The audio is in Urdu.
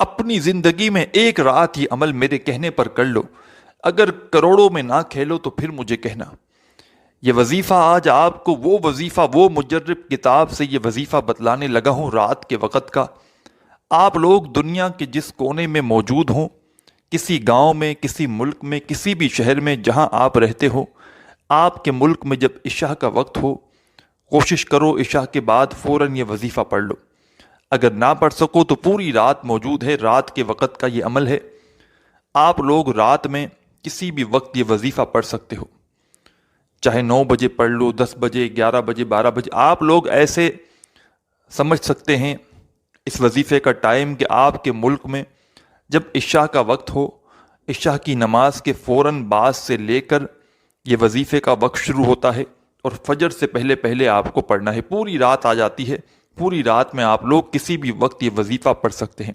اپنی زندگی میں ایک رات یہ عمل میرے کہنے پر کر لو، اگر کروڑوں میں نہ کھیلو تو پھر مجھے کہنا۔ یہ وظیفہ آج آپ کو وہ وظیفہ، وہ مجرب کتاب سے یہ وظیفہ بتلانے لگا ہوں رات کے وقت کا۔ آپ لوگ دنیا کے جس کونے میں موجود ہوں، کسی گاؤں میں، کسی ملک میں، کسی بھی شہر میں جہاں آپ رہتے ہو، آپ کے ملک میں جب عشاء کا وقت ہو، کوشش کرو عشاء کے بعد فوراً یہ وظیفہ پڑھ لو۔ اگر نہ پڑھ سکو تو پوری رات موجود ہے، رات کے وقت کا یہ عمل ہے۔ آپ لوگ رات میں کسی بھی وقت یہ وظیفہ پڑھ سکتے ہو، چاہے 9 بجے پڑھ لو، 10 بجے، 11 بجے، 12 بجے۔ آپ لوگ ایسے سمجھ سکتے ہیں اس وظیفے کا ٹائم کہ آپ کے ملک میں جب عشاء کا وقت ہو، عشاء کی نماز کے فوراً بعد سے لے کر یہ وظیفے کا وقت شروع ہوتا ہے، اور فجر سے پہلے پہلے آپ کو پڑھنا ہے۔ پوری رات آ جاتی ہے، پوری رات میں آپ لوگ کسی بھی وقت یہ وظیفہ پڑھ سکتے ہیں۔